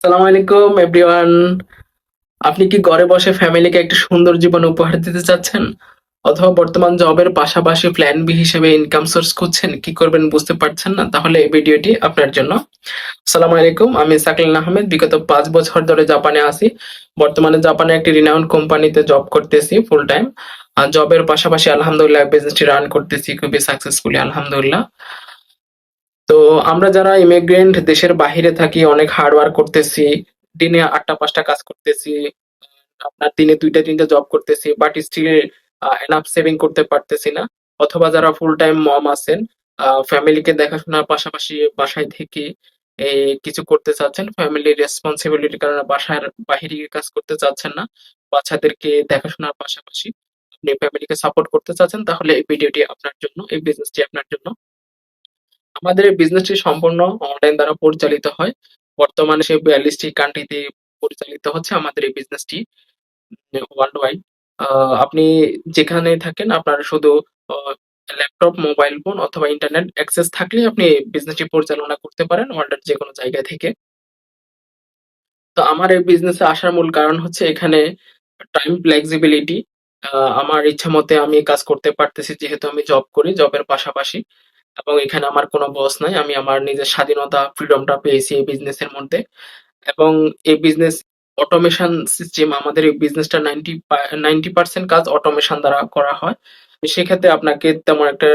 আসসালামু আলাইকুম এভরিওয়ান। আপনি কি ঘরে বসে ফ্যামিলিকে একটা সুন্দর জীবন উপহার দিতে চাচ্ছেন? অথবা বর্তমান জবের পাশাপাশি প্ল্যান বি হিসেবে ইনকাম সোর্স খুঁজছেন, কি করবেন বুঝতে পারছেন না? তাহলে এই ভিডিওটি আপনার জন্য। আসসালামু আলাইকুম, আমি সাকিল আহমেদ। বিগত ৫ বছর ধরে জাপানে আছি। বর্তমানে জাপানে একটি রিনাউন্ড কোম্পানিতে জব করতেছি ফুল টাইম। জবের পাশাপাশি আলহামদুলিল্লাহ বিজনেসটি রান করতেছি খুবই সাকসেসফুলি আলহামদুলিল্লাহ। তো আমরা যারা ইমিগ্রেন্ট দেশের বাহিরে থাকি অনেক হার্ড ওয়ার্ক করতেছি। দিনে ৮টা ৫টা কাজ করতেছি। আপনার দিনে ২টা ৩টা জব করতেছি। বাট স্টিল এনাফ সেভিং করতে পারতেছি না। অথবা যারা ফুল টাইম মম আছেন, ফ্যামিলিকে দেখাশোনার পাশাপাশি বাসায় থেকে কিছু করতে চাচ্ছেন। ফ্যামিলির রেসপনসিবিলিটির কারণে বাসার বাহিরে গিয়ে কাজ করতে চাচ্ছেন না। বাচ্চাদেরকে দেখাশোনার পাশাপাশি আপনি ফ্যামিলিকে সাপোর্ট করতে চাচ্ছেন, তাহলে এই ভিডিওটি আপনার জন্য, এই বিজনেসটি আপনার জন্য। আমাদের এই বিজনেসটি সম্পূর্ণ অনলাইন দ্বারা পরিচালিত হয়। বর্তমানে ৪২ টি কান্ট্রিতে পরিচালিত হচ্ছে আমাদের এই বিজনেসটি ওয়ার্লড ওয়াইড। আ আপনি যেখানেই থাকেন আপনার শুধু অ ল্যাপটপ, মোবাইল ফোন অথবা ইন্টারনেট অ্যাক্সেস থাকলেই আপনি বিজনেসটি পরিচালনা করতে পারেন ওয়ার্ল্ডের যেকোনো জায়গা থেকে। তো আমার এই বিজনেসে আসার মূল কারণ হচ্ছে এখানে টাইম ফ্লেক্সিবিলিটি। আ আমার ইচ্ছামতে আমি কাজ করতে পারতেছি যেহেতু আমি জব করি, জবের পাশাপাশি। এবং এখানে আমার কোনো বস নাই। আমি আমার নিজের স্বাধীনতা, ফ্রিডমটা পেয়েছি এই বিজনেসের মধ্যে। এবং এই বিজনেস অটোমেশন সিস্টেম, আমাদের এই বিজনেসটা 90% কাজ অটোমেশন দ্বারা করা হয়। সেক্ষেত্রে আপনাকে তেমন একটা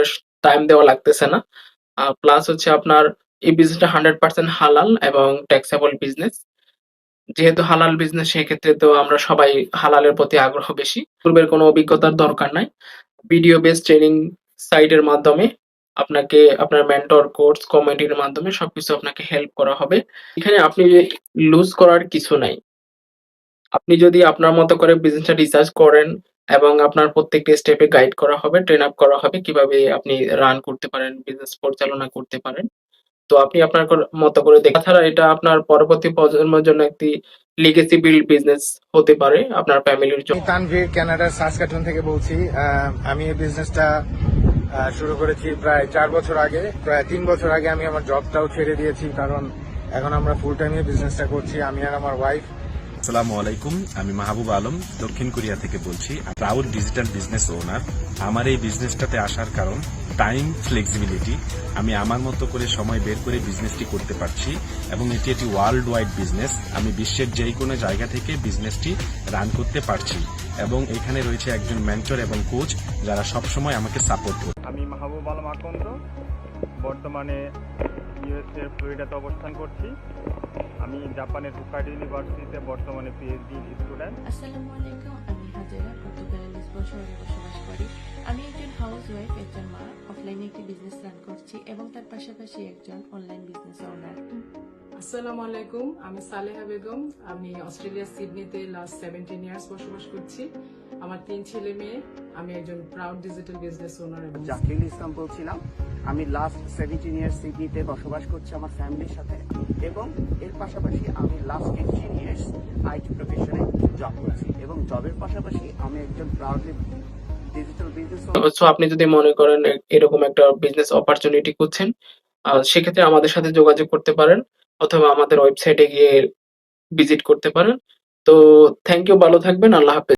টাইম দেওয়া লাগতেছে না। প্লাস হচ্ছে আপনার এই বিজনেসটা 100% হালাল এবং ট্যাক্সেবল বিজনেস। যেহেতু হালাল বিজনেস সেক্ষেত্রে তো আমরা সবাই হালালের প্রতি আগ্রহ বেশি। পূর্বের কোনো অভিজ্ঞতার দরকার নাই। ভিডিও বেসড ট্রেনিং সাইটের মাধ্যমে আপনাকে আপনার মেন্টর, কোর্স, কমিউনিটির মাধ্যমে সবকিছু আপনাকে হেল্প করা হবে। এখানে আপনি লুজ করার কিছু নাই। আপনি যদি আপনার মতো করে বিজনেসটা রিসার্চ করেন এবং আপনার প্রত্যেকটা স্টেপে গাইড করা হবে, ট্রেন আপ করা হবে কিভাবে আপনি রান করতে পারেন, বিজনেস পরিচালনা করতে পারেন। তো আপনি আপনার মতো করে তাছাড়া এটা আপনার পরবর্তী প্রজন্মের জন্য একটি legacy build বিজনেস হতে পারে আপনার ফ্যামিলির আমি তানভীর কানাডার সাসকাটুন থেকে বলছি। আমি এই বিজনেসটা শুরু করেছি প্রায় ৪ বছর আগে। প্রায় ৩ বছর আগে আমি আমার জবটাও ছেড়ে দিয়েছি, কারণ এখন আমরা ফুল টাইমে বিজনেসটা করছি, আমি আর আমার ওয়াইফ। আসসালামু আলাইকুম, আমি মাহবুব আলম দক্ষিণ কোরিয়া থেকে বলছি। Proud digital business owner. আমার এই বিজনেসটাতে আসার কারণ টাইম ফ্লেক্সিবিলিটি। আমি আমার মতো করে সময় বের করে বিজনেসটি করতে পারছি এবং এটি একটি ওয়ার্ল্ড ওয়াইড বিজনেস। আমি বিশ্বের যে কোনো জায়গা থেকে বিজনেসটি রান করতে পারছি এবং এখানে রয়েছে একজন মেন্টর এবং কোচ যারা সবসময় আমাকে সাপোর্ট করে। আমি মাহবুব আলম আকন্দ, বর্তমানে ইউএসএ ফ্লোরিডাতে অবস্থান করছি। আমি জাপানের হুকাইডো ইউনিভার্সিটিতে বর্তমানে পিএইচডি স্টুডেন্ট। আসসালামু আলাইকুম, আমি হাজেরা, পর্তুগালের লিসবন শহরে বসবাস করি। আমি একজন হাউস ওয়াইফ, একজন মা, অফলাইনে একটি বিজনেস রান করছি এবং তার পাশাপাশি একজন অনলাইন বিজনেস ওনার। আসসালামু আলাইকুম, আমি সালেহা বেগম। আমি অস্ট্রেলিয়ার সিডনিতে লাস্ট 17 ইয়ার্স বসবাস করছি। আমার 3 ছেলে মেয়ে। আমি একজন প্রাউড ডিজিটাল বিজনেস ওনার। এবং জাকির ইসলাম বলছিলাম। আমি লাস্ট 17 ইয়ার্স সিডনিতে বসবাস করছি আমার ফ্যামিলির সাথে, এবং এর পাশাপাশি আমি লাস্ট 15 ইয়ার্স আইটি প্রফেশনে জব করছি, এবং জবের পাশাপাশি আমি একজন প্রাউডলি ডিজিটাল বিজনেস। সো আপনি যদি মনে করেন এরকম একটা বিজনেস অপরচুনিটি খুঁজছেন, সেক্ষেত্রে আমাদের সাথে যোগাযোগ করতে পারেন অথবা আমাদের ওয়েবসাইটে গিয়ে ভিজিট করতে পারেন। তো থ্যাংক ইউ, ভালো থাকবেন। আল্লাহ হাফেজ।